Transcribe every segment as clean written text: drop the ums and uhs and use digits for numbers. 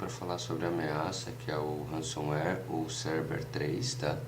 para falar sobre a ameaça, que é o ransomware ou Cerber 3, tá?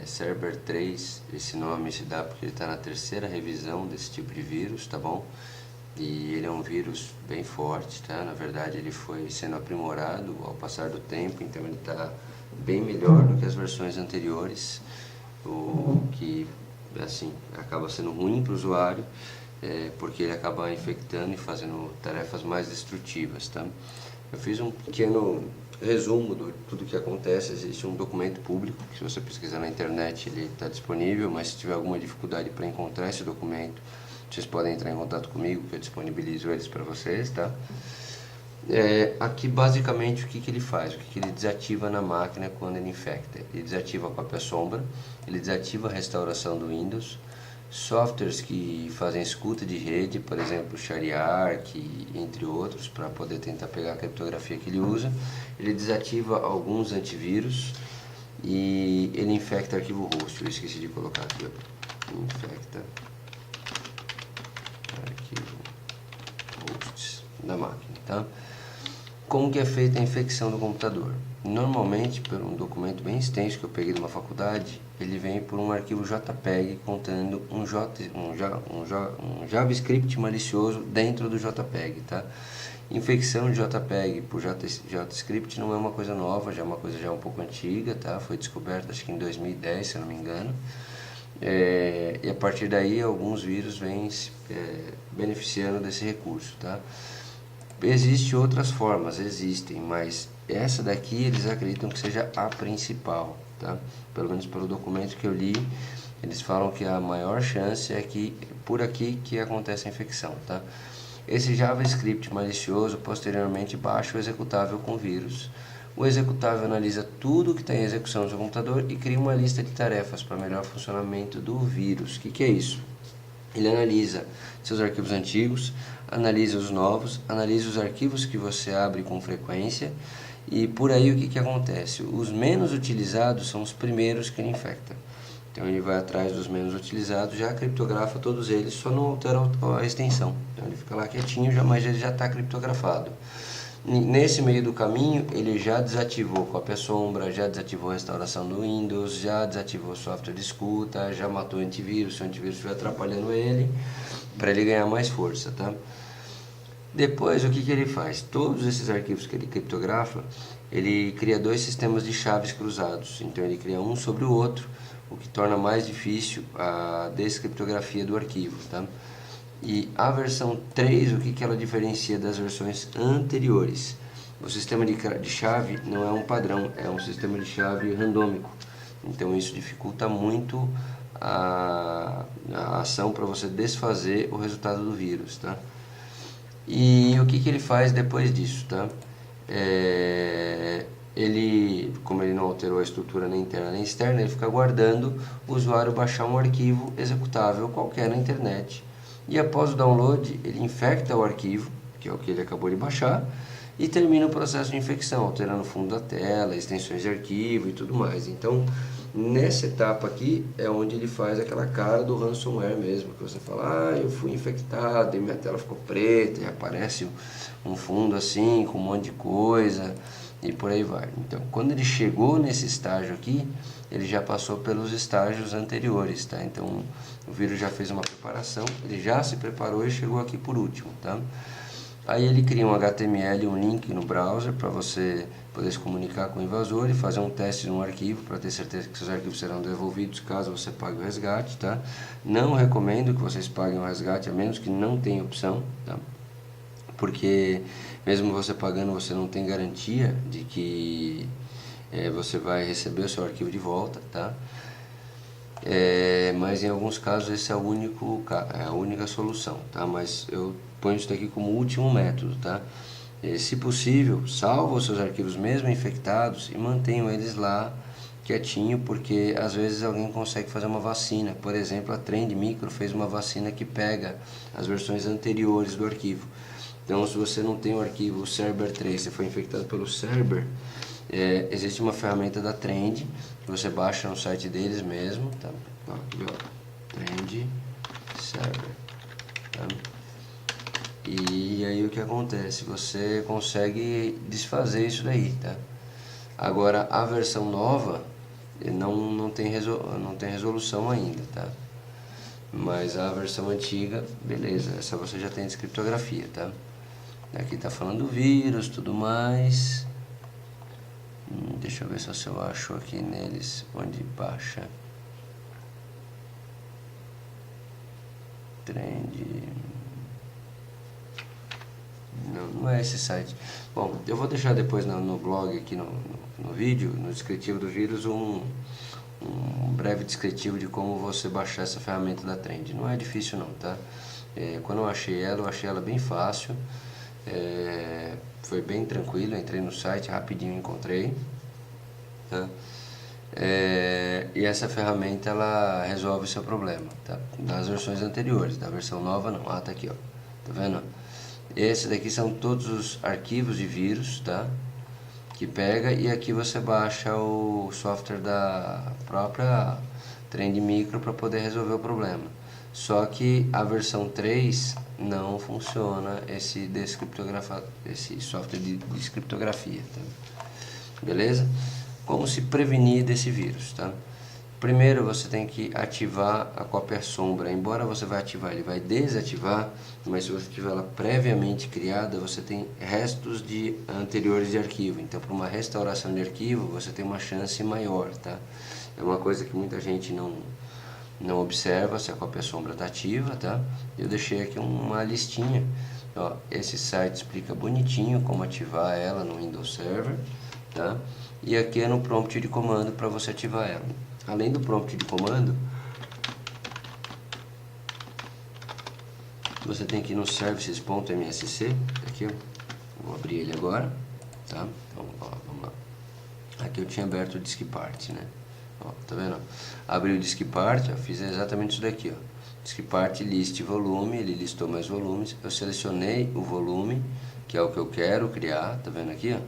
Cerber 3, esse nome se dá porque ele está na terceira revisão desse tipo de vírus, tá bom? E ele é um vírus bem forte, tá? Na verdade ele foi sendo aprimorado ao passar do tempo, então ele está bem melhor do que as versões anteriores, o que assim acaba sendo ruim para o usuário, porque ele acaba infectando e fazendo tarefas mais destrutivas, tá? Eu fiz um pequeno resumo de tudo que acontece. Existe um documento público, que se você pesquisar na internet ele está disponível, mas se tiver alguma dificuldade para encontrar esse documento, vocês podem entrar em contato comigo, que eu disponibilizo eles para vocês, tá? Aqui basicamente o que ele faz, o que ele desativa na máquina quando ele infecta. Ele desativa a cópia sombra, ele desativa a restauração do Windows, softwares que fazem escuta de rede, por exemplo, Shariark, entre outros, para poder tentar pegar a criptografia que ele usa. Ele desativa alguns antivírus e ele infecta arquivo host. Eu esqueci de colocar aqui, ó. Infecta arquivo hosts da máquina, tá? Como que é feita a infecção do computador? Normalmente, por um documento bem extenso que eu peguei de uma faculdade, ele vem por um arquivo JPEG contendo um JavaScript malicioso dentro do JPEG, tá? Infecção de JPEG por JavaScript não é uma coisa nova, já é uma coisa já um pouco antiga, tá? Foi descoberta acho que em 2010, se eu não me engano. E a partir daí alguns vírus vêm beneficiando desse recurso, tá? Existem outras formas, mas essa daqui eles acreditam que seja a principal, tá? Pelo menos pelo documento que eu li, eles falam que a maior chance é que por aqui que acontece a infecção, tá? Esse JavaScript malicioso posteriormente baixa o executável com vírus. O executável analisa tudo que está em execução no seu computador e cria uma lista de tarefas para melhor funcionamento do vírus. O que é isso? Ele analisa seus arquivos antigos, analisa os novos, analisa os arquivos que você abre com frequência e por aí o que acontece? Os menos utilizados são os primeiros que ele infecta. Então ele vai atrás dos menos utilizados, já criptografa todos eles, só não altera a extensão. Então ele fica lá quietinho, mas ele já está criptografado. Nesse meio do caminho, ele já desativou cópia sombra, já desativou a restauração do Windows, já desativou o software de escuta, já matou o antivírus, se o antivírus estiver atrapalhando ele, para ele ganhar mais força, tá? Depois, o que ele faz? Todos esses arquivos que ele criptografa, ele cria dois sistemas de chaves cruzados. Então, ele cria um sobre o outro, o que torna mais difícil a descriptografia do arquivo, tá? E a versão 3, o que ela diferencia das versões anteriores? O sistema de chave não é um padrão, é um sistema de chave randômico. Então isso dificulta muito a ação para você desfazer o resultado do vírus, tá? E o que ele faz depois disso, tá? Como ele não alterou a estrutura nem interna nem externa, ele fica aguardando o usuário baixar um arquivo executável qualquer na internet. E após o download, ele infecta o arquivo, que é o que ele acabou de baixar, e termina o processo de infecção, alterando o fundo da tela, extensões de arquivo e tudo mais. Então, nessa etapa aqui, é onde ele faz aquela cara do ransomware mesmo, que você fala, eu fui infectado, e minha tela ficou preta, e aparece um fundo assim, com um monte de coisa, e por aí vai. Então, quando ele chegou nesse estágio aqui, ele já passou pelos estágios anteriores, tá? Então, o vírus já fez uma preparação, ele já se preparou e chegou aqui por último, tá? Aí ele cria um HTML, um link no browser para você poder se comunicar com o invasor e fazer um teste de um arquivo para ter certeza que seus arquivos serão devolvidos caso você pague o resgate, tá? Não recomendo que vocês paguem o resgate, a menos que não tenha opção, tá? Porque mesmo você pagando, você não tem garantia de que você vai receber o seu arquivo de volta, tá? Mas em alguns casos esse é a única solução, tá? Mas eu ponho isso daqui como último método, tá? Se possível, salva os seus arquivos mesmo infectados e mantenham eles lá quietinho, porque às vezes alguém consegue fazer uma vacina. Por exemplo, a Trend Micro fez uma vacina que pega as versões anteriores do arquivo. Então, se você não tem o arquivo Cerber 3, você foi infectado pelo Cerber, existe uma ferramenta da Trend que você baixa no site deles mesmo, tá? Aqui, ó, Trend Cerber, tá? E aí o que acontece? Você consegue desfazer isso daí, tá? Agora a versão nova não tem resolução ainda, tá? Mas a versão antiga, beleza, essa você já tem descriptografia, tá? Aqui tá falando vírus, tudo mais. Deixa eu ver se eu acho aqui neles onde baixa. Trend. Não é esse site. Bom, eu vou deixar depois no blog aqui no vídeo, no descritivo do vírus, um breve descritivo de como você baixar essa ferramenta da Trend. Não é difícil não, tá? Quando eu achei ela bem fácil. Foi bem tranquilo, entrei no site, rapidinho encontrei, tá? E essa ferramenta ela resolve o seu problema, tá? Das versões anteriores, da versão nova não. Tá aqui, ó, tá vendo? Esses daqui são todos os arquivos de vírus, tá? Que pega, e aqui você baixa o software da própria Trend Micro para poder resolver o problema. Só que a versão 3 não funciona esse software de descriptografia, tá? Beleza? Como se prevenir desse vírus, tá? Primeiro você tem que ativar a cópia sombra. Embora você vai ativar, ele vai desativar, mas se você tiver ela previamente criada, você tem restos anteriores de arquivo. Então, para uma restauração de arquivo, você tem uma chance maior, tá? É uma coisa que muita gente não observa se a cópia sombra está ativa, tá? Eu deixei aqui uma listinha. Ó, esse site explica bonitinho como ativar ela no Windows Server, tá? E aqui é no prompt de comando para você ativar ela. Além do prompt de comando, você tem que ir no services.msc, aqui, ó, vou abrir ele agora, tá? Então, ó, vamos lá. Aqui eu tinha aberto o DiskPart, né? Ó, tá vendo? Abri o DiskPart, ó, fiz exatamente isso daqui, ó. DiskPart list volume, ele listou mais volumes. Eu selecionei o volume, que é o que eu quero criar, tá vendo aqui, ó?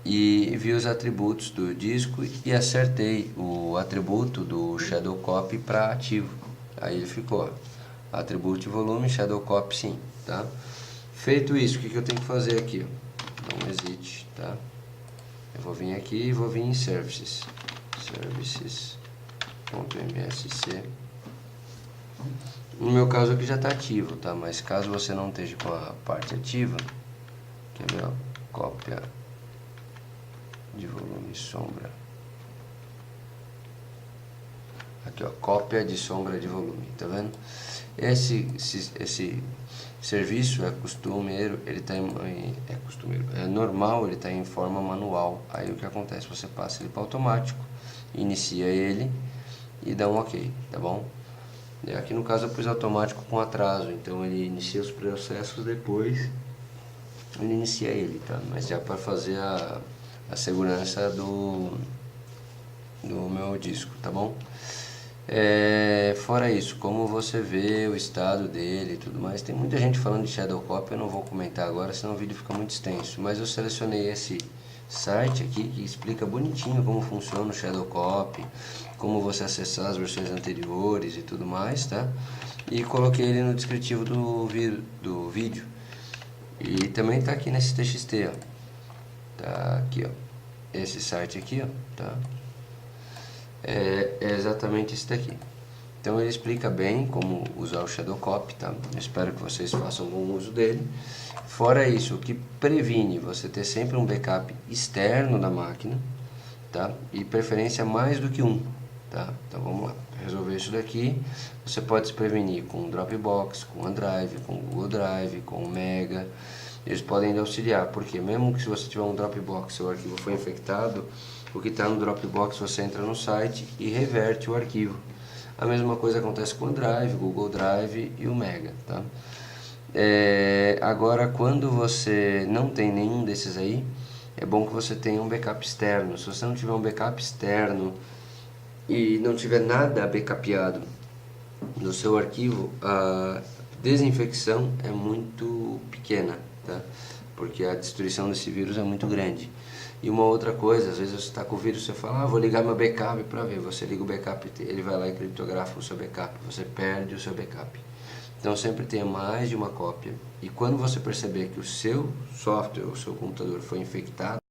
E vi os atributos do disco e acertei o atributo do Shadow Copy para ativo. Aí ele ficou, ó, atributo de volume, Shadow Copy sim, tá? Feito isso, o que eu tenho que fazer aqui? Ó? Dá um exit, tá? Eu vou vir aqui e vou vir em services, services.msc. No meu caso aqui já está ativo, tá? Mas caso você não esteja com a parte ativa, quer ver, ó, cópia de volume sombra. Aqui, ó, cópia de sombra de volume, tá vendo? Esse serviço é costumeiro, é normal, ele tá em forma manual. Aí o que acontece? Você passa ele para automático, inicia ele e dá um OK, tá bom? Aqui no caso eu pus automático com atraso, então ele inicia os processos, depois ele inicia ele, tá? Mas já para fazer a segurança do meu disco, tá bom? Fora isso, como você vê o estado dele e tudo mais, tem muita gente falando de Shadow Copy, eu não vou comentar agora, senão o vídeo fica muito extenso, mas eu selecionei esse site aqui que explica bonitinho como funciona o Shadow Copy, como você acessar as versões anteriores e tudo mais, tá? E coloquei ele no descritivo do vídeo, e também tá aqui nesse TXT, ó. Tá aqui, ó, esse site aqui, ó, tá? É exatamente esse daqui. Então ele explica bem como usar o Shadow Copy, tá? Eu espero que vocês façam bom uso dele. Fora isso, o que previne você ter sempre um backup externo da máquina, tá? E preferência mais do que um, tá? Então vamos lá, resolver isso daqui. Você pode se prevenir com o Dropbox, com o OneDrive, com o Google Drive, com o Mega. Eles podem lhe auxiliar, porque mesmo que se você tiver um Dropbox, seu arquivo foi infectado, o que está no Dropbox você entra no site e reverte o arquivo. A mesma coisa acontece com o Drive, Google Drive e o Mega, tá? Agora, quando você não tem nenhum desses aí, é bom que você tenha um backup externo. Se você não tiver um backup externo e não tiver nada backupeado no seu arquivo, a desinfecção é muito pequena, tá? Porque a destruição desse vírus é muito grande. E uma outra coisa, às vezes você está com o vírus, você fala, vou ligar meu backup para ver. Você liga o backup, ele vai lá e criptografa o seu backup, você perde o seu backup. Então sempre tenha mais de uma cópia. E quando você perceber que o seu software, o seu computador foi infectado,